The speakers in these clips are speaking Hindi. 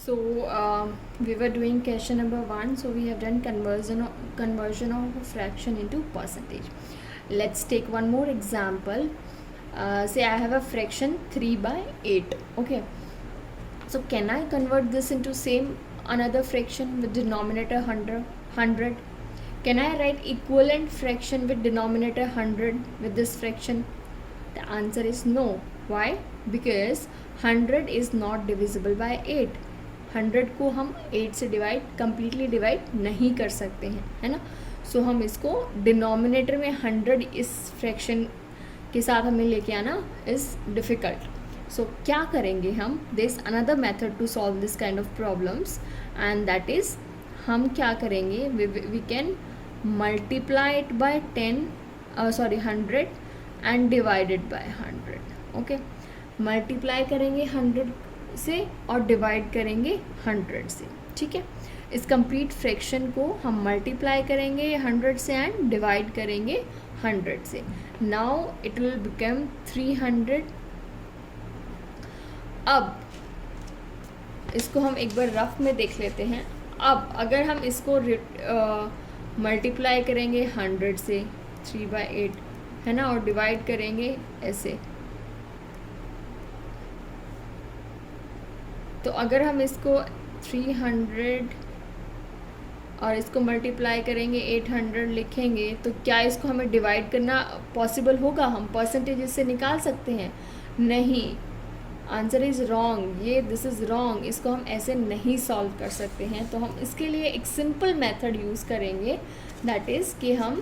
So we were doing question number 1. So we have done conversion of a fraction into percentage. Let's take one more example. Say I have a fraction 3/8. Okay. So can I convert this into same another fraction with denominator 100? Can I write equivalent fraction with denominator 100 with this fraction? The answer is no. Why? Because 100 is not divisible by 8. 100 को हम 8 से completely divide नहीं कर सकते हैं, है ना. सो हम इसको डिनोमिनेटर में 100 इस फ्रैक्शन के साथ हमें लेके आना इज़ डिफ़िकल्ट. सो क्या करेंगे हम? There is another method to solve this kind of problems and that is हम क्या करेंगे, we can multiply it by 100 and divided by 100. Okay, multiply करेंगे 100 से और डिवाइड करेंगे 100 से. ठीक है, इस कंप्लीट फ्रैक्शन को हम मल्टीप्लाई करेंगे 100 से एंड डिवाइड करेंगे 100 से. Now it will become 300. अब इसको हम एक बार रफ में देख लेते हैं. अब अगर हम इसको मल्टीप्लाई करेंगे 100 से 3/8, है ना, और डिवाइड करेंगे ऐसे, तो अगर हम इसको 300 और इसको मल्टीप्लाई करेंगे 800 लिखेंगे, तो क्या इसको हमें डिवाइड करना पॉसिबल होगा? हम परसेंटेज से निकाल सकते हैं? नहीं. Answer is wrong. ये दिस इज़ रॉन्ग. इसको हम ऐसे नहीं सॉल्व कर सकते हैं. तो हम इसके लिए एक सिंपल मेथड यूज़ करेंगे, दैट इज़ कि हम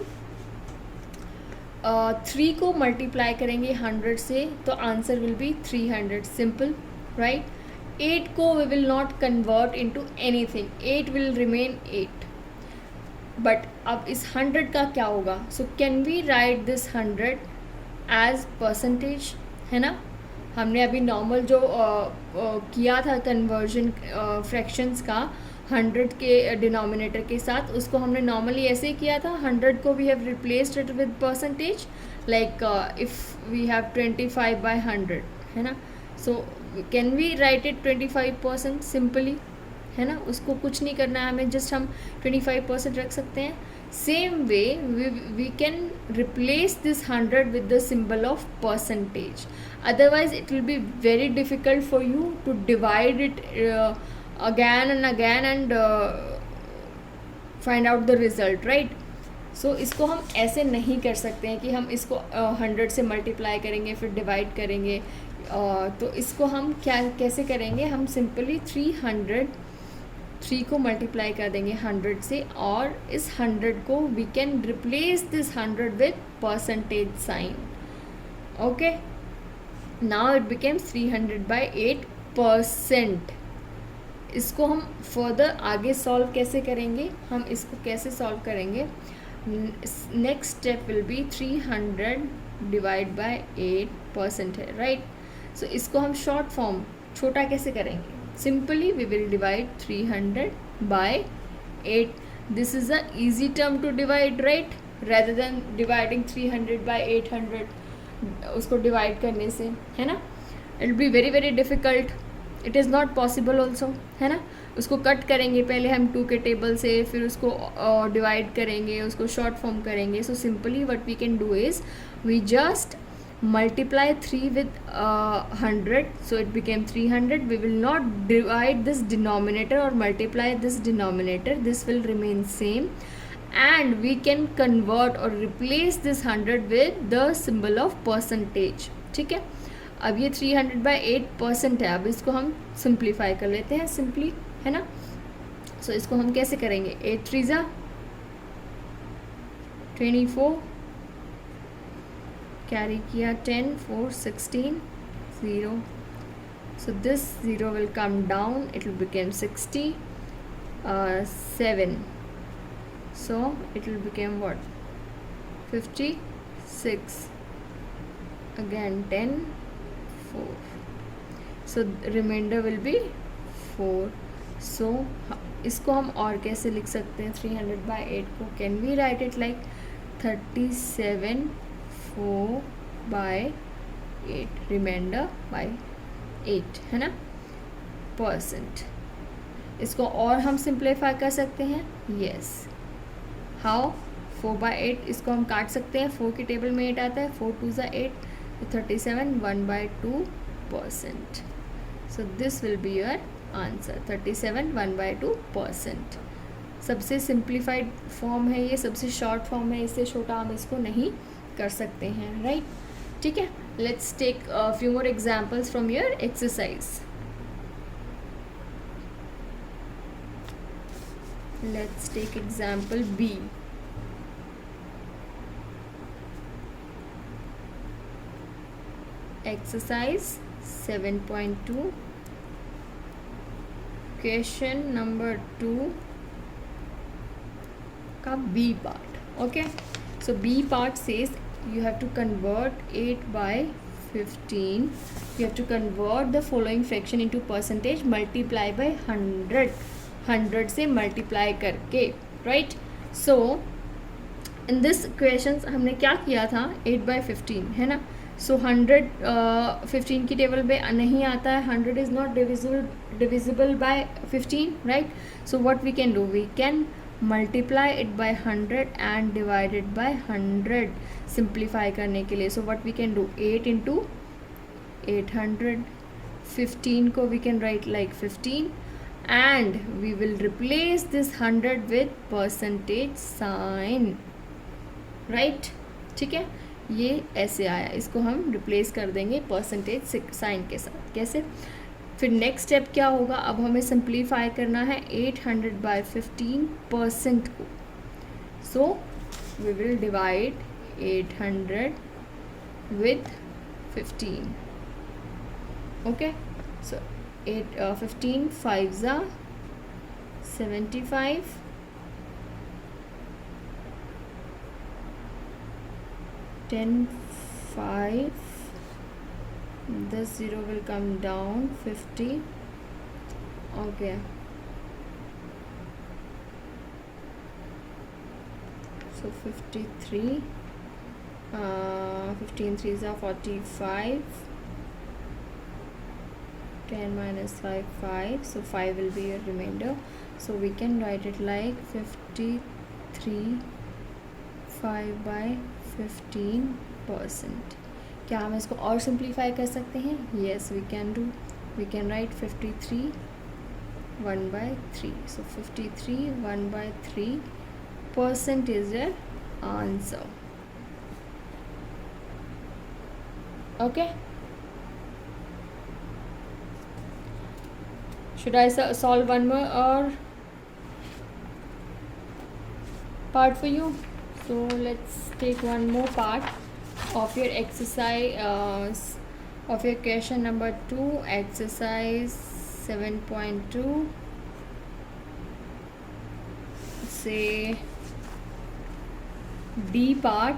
3 को मल्टीप्लाई करेंगे 100 से, तो answer will be 300. Simple, right. 8 को we will not convert into anything. 8 will remain 8. But अब इस 100 का क्या होगा? So can we write this 100 as percentage, है ना. हमने अभी नॉर्मल जो किया था कन्वर्जन फ्रैक्शंस का 100 के डिनोमिनेटर के साथ, उसको हमने नॉर्मली ऐसे ही किया था. 100 को we have replaced it with percentage, like if we have 25/100, है ना. So can we write it 25% simply, है ना. उसको कुछ नहीं करना है हमें, जस्ट हम 25% रख सकते हैं. Same way we can replace this 100 with the symbol of percentage. Otherwise it will be very difficult for you to divide it again and find out the result, right. So इसको हम ऐसे नहीं कर सकते हैं कि हम इसको 100 से मल्टीप्लाई करेंगे फिर डिवाइड करेंगे. तो इसको हम कैसे करेंगे? हम सिंपली 3 को मल्टीप्लाई कर देंगे 100 से, और इस 100 को we can replace this 100 with percentage sign. Okay, now it becomes 300/8%. इसको हम फर्दर आगे सॉल्व कैसे करेंगे? हम इसको कैसे सॉल्व करेंगे? Next step will be 300 divide by 8% है, राइट. सो इसको हम शॉर्ट फॉर्म छोटा कैसे करेंगे? Simply we will divide 300/8. This is a easy term to divide, right, rather than dividing 300/800 उसको डिवाइड करने से, है ना. It will be very very difficult. It is not possible also, है ना. उसको कट करेंगे पहले हम 2 के टेबल से, फिर उसको डिवाइड करेंगे, उसको शॉर्ट फॉर्म करेंगे. So simply what we can do is we just multiply 3 with 100, so it became 300. We will not divide this denominator or multiply this denominator. This will remain same, and we can convert or replace this 100 with the symbol of percentage. ठीक है. अब ये 300/8% है. अब इसको हम सिंप्लीफाई कर लेते हैं सिंपली, है ना. सो इसको हम कैसे करेंगे? 8 3 24, कैरी किया 10 4 16 0. So this 0 will come down, it will become 67. So it will become what? 56. Again 10 4. So remainder will be 4. So इसको हम और कैसे लिख सकते हैं? 300/8 को can we write it like 37/4/8 remainder by 8, है ना, परसेंट. इसको और हम सिंप्लीफाई कर सकते हैं, यस। हाउ? 4/8 इसको हम काट सकते हैं, 4 की टेबल में 8 आता है, 4 2 ज़ा 8, 37 1/2%. So this will be your answer, 37 1/2%. सबसे सिंप्लीफाइड फॉर्म है ये, सबसे शॉर्ट फॉर्म है, इससे छोटा हम इसको नहीं कर सकते हैं, राइट? ठीक है, let's take few more examples from your exercise. Let's take example B. Exercise 7.2, question number 2 का B part. Okay, so B part says you have to convert 8/15. You have to convert the following fraction into percentage, multiply by 100. 100 से multiply करके, right? So in this questions हमने क्या किया था, 8/15 है ना. सो 115 की टेबल पे नहीं आता है, 100 is not divisible by 15, right? So what we can do, we can multiply it by 100 and divided by 100 simplify करने के लिए. So what we can do, 8 into 800. 15 को we can write like 15 and we will replace this 100 with percentage sign, right? ठीक है, ये ऐसे आया, इसको हम रिप्लेस कर देंगे परसेंटेज साइन के साथ. कैसे? फिर नेक्स्ट स्टेप क्या होगा, अब हमें सिंप्लीफाई करना है 800/15% को. So we will divide 800 with 15. Okay, so 15 5 ज़ा 75, 10 5, the 0 will come down, 50. Okay, so 53, 15 3s are 45, 10 minus 5 5, so 5 will be a remainder. So we can write it like 53 5/15%. क्या हम इसको और सिंप्लीफाई कर सकते हैं? Yes we can do. We can write 53 1/3. So 53 1/3% is your answer. Okay, should I solve one more और part for you? So let's take one more part of your exercise of your question number 2, exercise 7.2. say D part,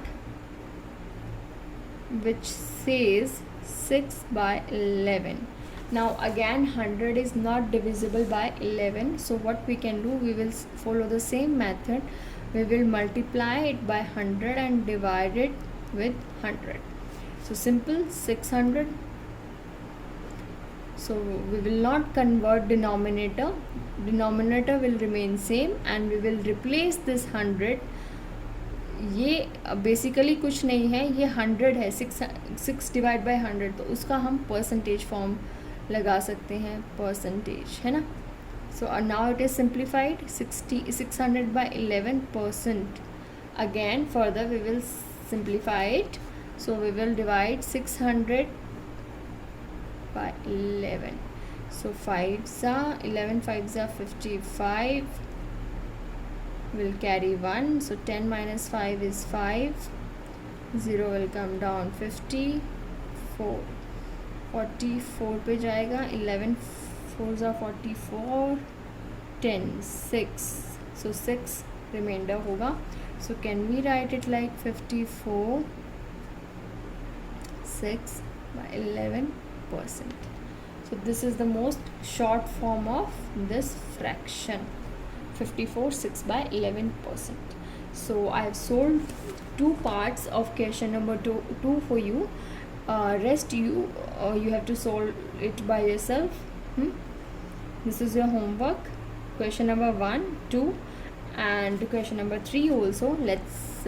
which says 6/11. Now again 100 is not divisible by 11, so what we can do, we will follow the same method. We will multiply it by 100 and divide it with 100. So simple, 600. So we will not convert denominator will remain same and we will replace this 100. ये बेसिकली कुछ नहीं है, ये 100 है, 6 डिवाइड बाई 100, तो उसका हम परसेंटेज फॉर्म लगा सकते हैं, परसेंटेज है ना. So now it is simplified, 600/11%. Again further we will simplify it. So we will divide 600/11. So 5s are 11 5s are 55. Will carry 1. So 10 minus 5 is 5. 0 will come down, 54. 44 पे जाएगा, 11 4s are 44, 10 6, so 6 remainder होगा. So can we write it like 54 6/11%. So this is the most short form of this fraction, 54 6/11%. So I have solved 2 parts of question number 2 for you. Rest you have to solve it by yourself. This is your homework. question number 1, 2 and question number 3 also. Let's